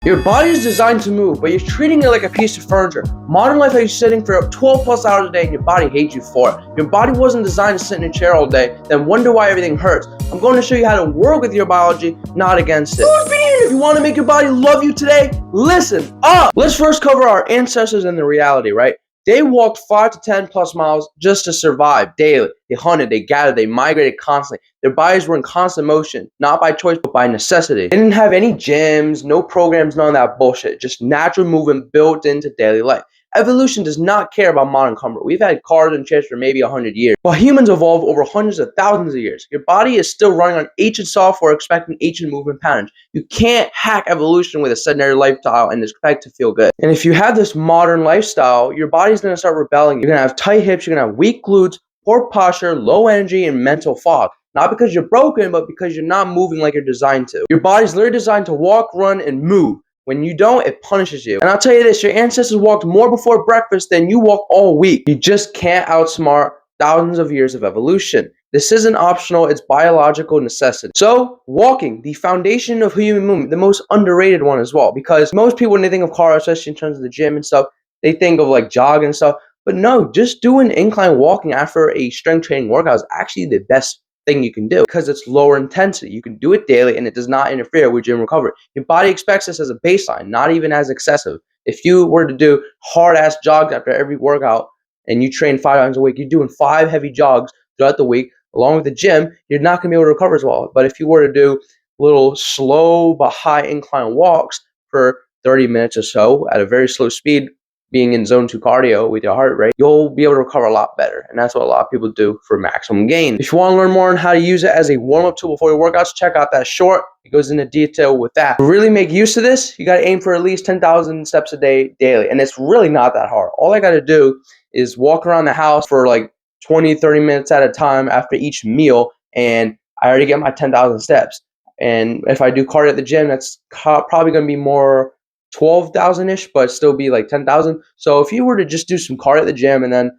Your body is designed to move, but you're treating it like a piece of furniture. Modern life has you sitting for 12 plus hours a day and your body hates you for it. Your body wasn't designed to sit in a chair all day, then wonder why everything hurts. I'm going to show you how to work with your biology, not against it. If you want to make your body love you today, listen up! Let's first cover our ancestors and the reality, right? They walked 5 to 10 plus miles just to survive daily. They hunted, they gathered, they migrated constantly. Their bodies were in constant motion, not by choice, but by necessity. They didn't have any gyms, no programs, none of that bullshit. Just natural movement built into daily life. Evolution does not care about modern comfort. We've had cars and chairs for maybe 100 years. While humans evolved over hundreds of thousands of years, your body is still running on ancient software expecting ancient movement patterns. You can't hack evolution with a sedentary lifestyle and expect to feel good. And if you have this modern lifestyle, your body's going to start rebelling. You're going to have tight hips, you're going to have weak glutes, poor posture, low energy, and mental fog. Not because you're broken, but because you're not moving like you're designed to. Your body's literally designed to walk, run, and move. When you don't, it punishes you. And I'll tell you this, your ancestors walked more before breakfast than you walk all week. You just can't outsmart thousands of years of evolution. This isn't optional, it's biological necessity. So, walking, the foundation of human movement, the most underrated one as well. Because most people, when they think of cardio, especially in terms of the gym and stuff, they think of like jogging and stuff. But no, just doing incline walking after a strength training workout is actually the best thing you can do because it's lower intensity. You can do it daily and it does not interfere with gym recovery. Your body expects this as a baseline, not even as excessive. If you were to do hard ass jogs after every workout and you train 5 times a week, you're doing 5 heavy jogs throughout the week along with the gym, you're not going to be able to recover as well. But if you were to do little slow but high incline walks for 30 minutes or so at a very slow speed, being in zone 2 cardio with your heart rate, you'll be able to recover a lot better. And that's what a lot of people do for maximum gain. If you want to learn more on how to use it as a warm-up tool before your workouts, check out that short. It goes into detail with that. To really make use of this, you got to aim for at least 10,000 steps a day daily. And it's really not that hard. All I got to do is walk around the house for like 20, 30 minutes at a time after each meal. And I already get my 10,000 steps. And if I do cardio at the gym, that's probably going to be more 12,000-ish, but still be like 10,000. So if you were to just do some cardio at the gym and then,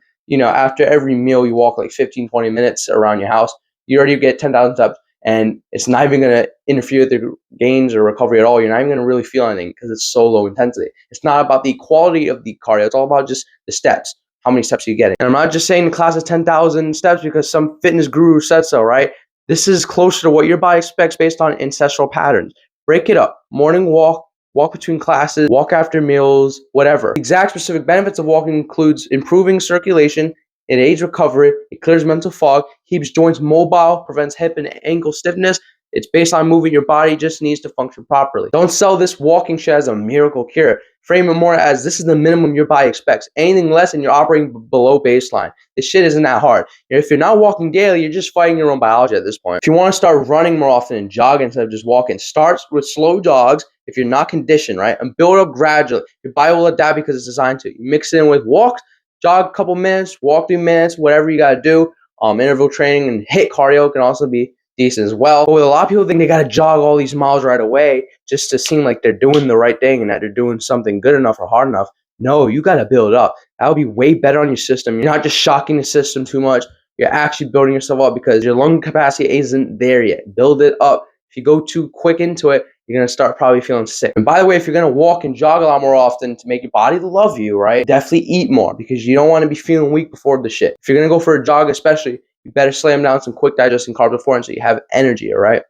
after every meal you walk like 15, 20 minutes around your house, you already get 10,000 steps and it's not even going to interfere with your gains or recovery at all. You're not even going to really feel anything because it's so low intensity. It's not about the quality of the cardio. It's all about just the steps. How many steps are you getting? And I'm not just saying the class is 10,000 steps because some fitness guru said so, right? This is closer to what your body expects based on ancestral patterns. Break it up. Morning walk between classes, walk after meals, whatever. The exact specific benefits of walking includes improving circulation, it aids recovery, it clears mental fog, keeps joints mobile, prevents hip and ankle stiffness. It's based on moving. Your body just needs to function properly. Don't sell this walking shit as a miracle cure. Frame it more as this is the minimum your body expects. Anything less and you're operating below baseline. This shit isn't that hard. If you're not walking daily, you're just fighting your own biology at this point. If you want to start running more often and jogging instead of just walking, start with slow jogs if you're not conditioned, right? And build up gradually. Your body will adapt because it's designed to. You mix it in with walks, jog a couple minutes, walk 3 minutes, whatever you got to do. Interval training and hit cardio can also be decent as well. But with a lot of people think they got to jog all these miles right away just to seem like they're doing the right thing and that they're doing something good enough or hard enough. No, you got to build up. That would be way better on your system. You're not just shocking the system too much. You're actually building yourself up because your lung capacity isn't there yet. Build it up. If you go too quick into it, you're going to start probably feeling sick. And by the way, if you're going to walk and jog a lot more often to make your body love you, right, definitely eat more because you don't want to be feeling weak before the shit. If you're going to go for a jog especially, you better slam down some quick digesting carbs beforehand so you have energy, all right?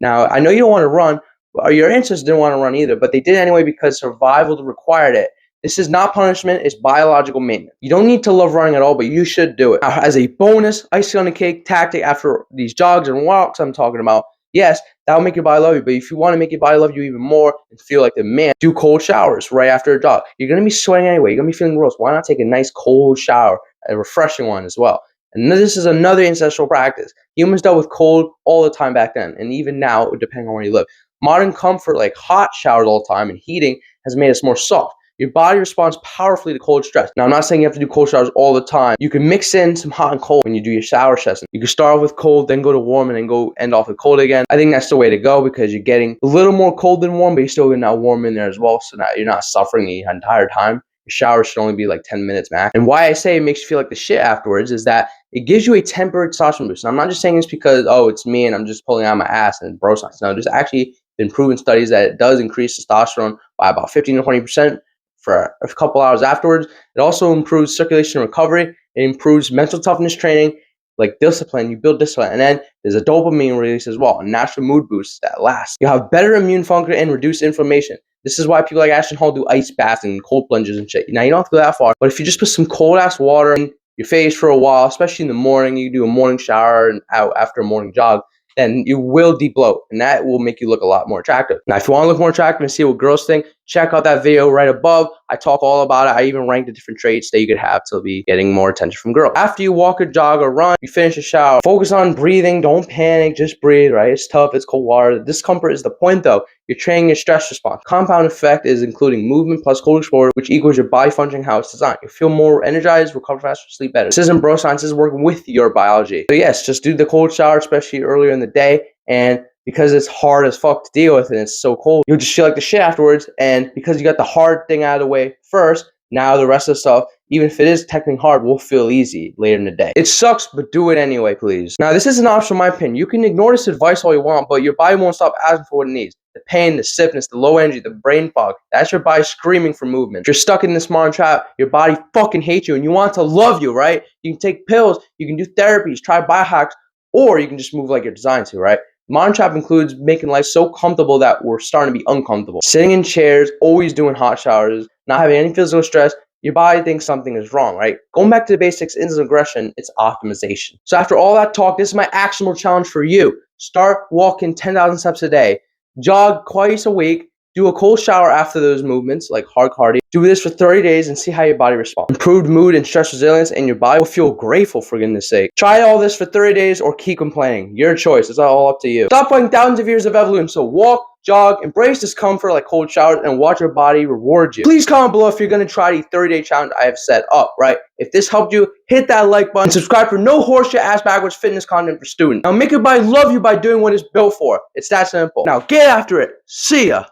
Now, I know you don't want to run, or your ancestors didn't want to run either, but they did anyway because survival required it. This is not punishment, it's biological maintenance. You don't need to love running at all, but you should do it. Now, as a bonus, icing on the cake tactic after these jogs and walks I'm talking about, yes, that'll make your body love you, but if you want to make your body love you even more and feel like the man, do cold showers right after a jog. You're going to be sweating anyway. You're going to be feeling gross. Why not take a nice cold shower, a refreshing one as well? And this is another ancestral practice. Humans dealt with cold all the time back then, and even now, depending on where you live. Modern comfort, like hot showers all the time and heating, has made us more soft. Your body responds powerfully to cold stress. Now, I'm not saying you have to do cold showers all the time. You can mix in some hot and cold when you do your shower session. You can start off with cold, then go to warm, and then go end off with cold again. I think that's the way to go because you're getting a little more cold than warm, but you're still getting that warm in there as well, so that you're not suffering the entire time. Your shower should only be like 10 minutes max. And why I say it makes you feel like the shit afterwards is that it gives you a temporary testosterone boost. And I'm not just saying this because, it's me and I'm just pulling out my ass and bro science. No, there's actually been proven studies that it does increase testosterone by about 15 to 20% for a couple hours afterwards. It also improves circulation and recovery. It improves mental toughness training, like discipline. You build discipline. And then there's a dopamine release as well, a natural mood boost that lasts. You have better immune function and reduced inflammation. This is why people like Ashton Hall do ice baths and cold plunges and shit. Now, you don't have to go that far, but if you just put some cold-ass water in your face for a while, especially in the morning, you do a morning shower and out after a morning jog, then you will debloat, and that will make you look a lot more attractive. Now, if you want to look more attractive and see what girls think, check out that video right above. I talk all about it. I even rank the different traits that you could have to be getting more attention from girls. After you walk or jog or run, you finish a shower. Focus on breathing. Don't panic. Just breathe, right? It's tough. It's cold water. The discomfort is the point, though. You're training your stress response. Compound effect is including movement plus cold exposure, which equals your body functioning how it's designed. You feel more energized, recover faster, sleep better. This isn't bro science. This is working with your biology. So yes, just do the cold shower, especially earlier in the day. And because it's hard as fuck to deal with and it's so cold, you'll just feel like the shit afterwards. And because you got the hard thing out of the way first, now the rest of the stuff, even if it is technically hard, will feel easy later in the day. It sucks, but do it anyway, please. Now, this is an option in my opinion. You can ignore this advice all you want, but your body won't stop asking for what it needs. The pain, the stiffness, the low energy, the brain fog. That's your body screaming for movement. If you're stuck in this modern trap, your body fucking hates you and you want it to love you, right? You can take pills, you can do therapies, try biohacks, or you can just move like you're designed to, right? Modern trap includes making life so comfortable that we're starting to be uncomfortable. Sitting in chairs, always doing hot showers, not having any physical stress. Your body thinks something is wrong, right? Going back to the basics isn't aggression, it's optimization. So after all that talk, this is my actionable challenge for you. Start walking 10,000 steps a day. Jog twice a week. Do a cold shower after those movements, like hard cardio. Do this for 30 days and see how your body responds. Improved mood and stress resilience, and your body will feel grateful, for goodness sake. Try all this for 30 days or keep complaining. Your choice. It's all up to you. Stop fighting thousands of years of evolution. So walk, jog, embrace discomfort like cold showers, and watch your body reward you. Please comment below if you're going to try the 30-day challenge I have set up, right? If this helped you, hit that like button. Subscribe for no horseshit ass backwards fitness content for students. Now make your body love you by doing what it's built for. It's that simple. Now get after it. See ya.